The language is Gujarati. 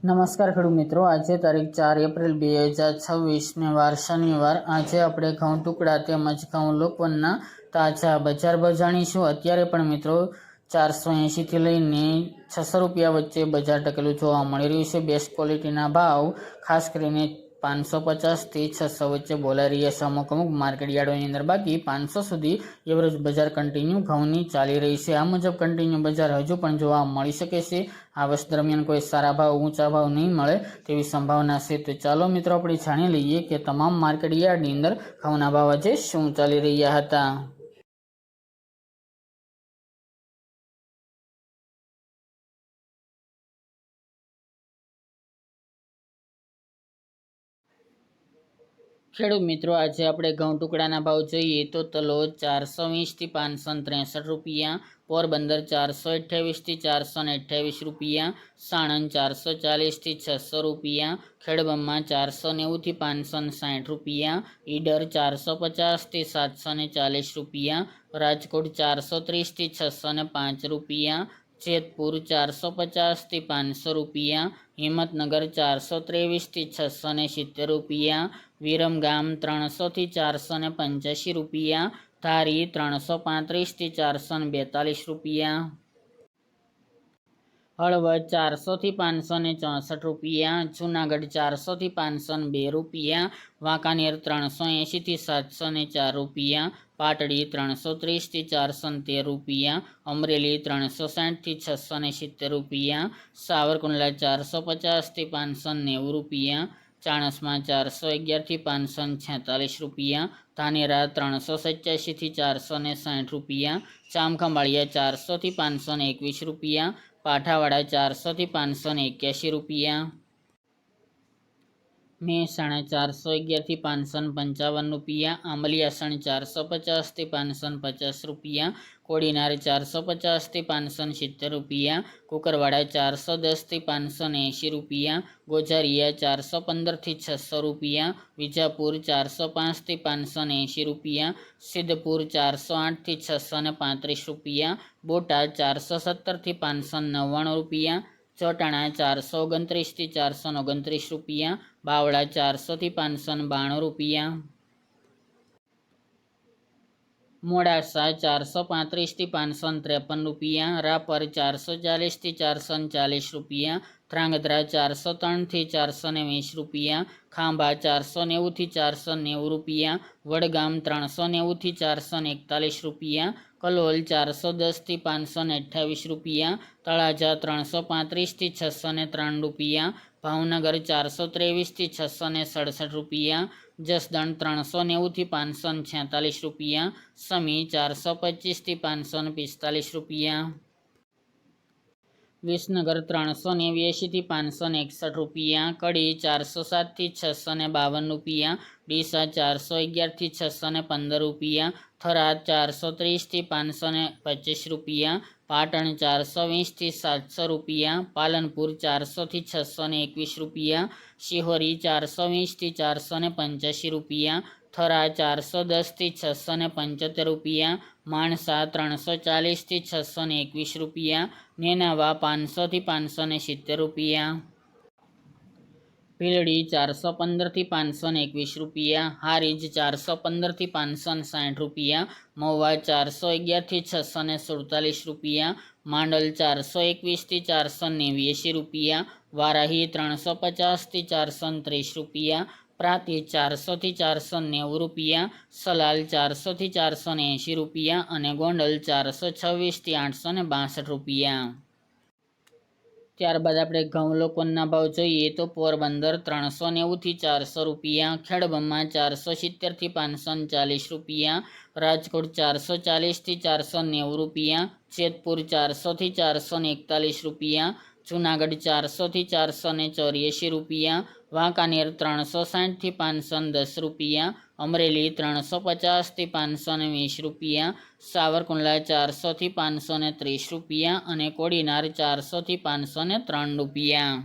નમસ્કાર ખેડૂત મિત્રો, આજે તારીખ 4 એપ્રિલ 2026 ને વાર શનિવાર। આજે આપણે ઘઉં ટુકડા તેમજ ઘઉં લોકવનના તાજા બજાર ભાવ જાણીશું। અત્યારે પણ મિત્રો 480 થી લઈને 600 રૂપિયા વચ્ચે બજાર ટકેલું જોવા મળી રહ્યું છે। બેસ્ટ ક્વોલિટીના ભાવ ખાસ કરીને 550 થી 600 વચ્ચે બોલાઈ રહ્યા છે અમુક માર્કેટ યાર્ડોની અંદર। બાકી 500 સુધી એવરેજ બજાર કન્ટિન્યુ ઘઉંની ચાલી રહી છે। આ મુજબ કન્ટિન્યુ બજાર હજુ પણ જોવા મળી શકે છે। આ વર્ષ દરમિયાન કોઈ સારા ભાવ ઊંચા ભાવ નહીં મળે તેવી સંભાવના છે। તો ચાલો મિત્રો આપણે જાણી લઈએ કે તમામ માર્કેટ યાર્ડની અંદર ઘઉંના ભાવ આજે શું ચાલી રહ્યા હતા। ખેડૂત મિત્રો, આજે આપણે ઘઉં ટુકડાના ભાવ જોઈએ તો તલોદ 420 થી 563 રૂપિયા, પોરબંદર 428 થી 428 રૂપિયા, સાણંદ 440 થી 600 રૂપિયા, ખેડબ્રહ્મા 490 થી 560 રૂપિયા, ઈડર 450 થી 740 રૂપિયા, રાજકોટ 430 થી 605 રૂપિયા, જેતપુર 450 થી 500 રૂપિયા, હિંમતનગર 423 થી 670 રૂપિયા, વિરમગામ 300 થી 485 રૂપિયા, ધારી 335 થી 442 રૂપિયા, હળવદ 400 થી 564 રૂપિયા, જૂનાગઢ 400 થી 502 રૂપિયા, વાંકાનેર 380 થી 704 રૂપિયા, પાટડી 330 થી 413 રૂપિયા, અમરેલી 360 થી 670 રૂપિયા, સાવરકુંડલા 450 થી 590 રૂપિયા, ચાણસ્મા 411 થી 546 રૂપિયા, ધાનેરા 387 થી 460 રૂપિયા, જામખંભાળિયા 400 થી 521 રૂપિયા, પાઠાવાડા 400 થી 581 રૂપિયા, મહેસાણા 411 થી 555 રૂપિયા, આંબલિયાસણ 450 થી 550 રૂપિયા, કોડીનાર 450 થી 570 રૂપિયા, કુકરવાડા 410 થી 580 રૂપિયા, ગોઝારિયા 415 થી 600 રૂપિયા, વિજાપુર 405 થી 580 રૂપિયા, સિદ્ધપુર 408 થી 635 રૂપિયા, બોટાદ 417 થી 599 રૂપિયા, ચોટાણા 429 થી 429 રૂપિયા, બાવળા 400 થી 592 રૂપિયા, મોડાસા 435 થી 553 રૂપિયા, રાપર 440 થી 440 રૂપિયા, ધ્રાંગધ્રા 403 થી 420 રૂપિયા, ખાંભા 490 થી 490 રૂપિયા, વડગામ 390 થી 441 રૂપિયા, કલોલ 410 થી 528 રૂપિયા, તળાજા 335 થી 603 રૂપિયા, ભાવનગર 423 થી 667 રૂપિયા, જસદણ 390 થી 546 રૂપિયા, સમી 425 થી 545 રૂપિયા, વિસનગર 389 થી 561 રૂપિયા, કડી 407 થી 652 રૂપિયા, ડીસા 411 થી 615 રૂપિયા, થરાદ 430 થી 525 રૂપિયા, પાટણ 420 થી 700 રૂપિયા, પાલનપુર 400 થી 621 રૂપિયા, શિહોરી 420 થી 485 રૂપિયા, થરા 410 થી 675 રૂપિયા, માણસા 340 થી 621 રૂપિયા, નેનાવા 500 થી 570 રૂપિયા, ભીલડી 415 થી 521 રૂપિયા, હારીજ 415 થી 560 રૂપિયા, મહુવા 411 થી 647 રૂપિયા, માંડલ 421 થી 489 રૂપિયા, વારાહી 350 થી 430 રૂપિયા, પ્રાંતિજ 400 થી 490 રૂપિયા, સલાલ 400 થી 480 રૂપિયા અને ગોંડલ 426 થી 862 રૂપિયા। ત્યારબાદ આપણે ઘઉં લોકવનના ભાવ જોઈએ તો પોરબંદર 390 થી 400 રૂપિયા, ખેડબ્રહ્મા 470 થી 540 રૂપિયા, રાજકોટ 440 થી 490 રૂપિયા, જેતપુર 400 થી 441 રૂપિયા, જૂનાગઢ 400 થી 484 રૂપિયા, વાંકાનેર 360 થી 510 રૂપિયા, અમરેલી 350 થી 520 રૂપિયા, સાવરકુંડલા 400 થી 530 રૂપિયા અને કોડીનાર 400 થી 503 રૂપિયા।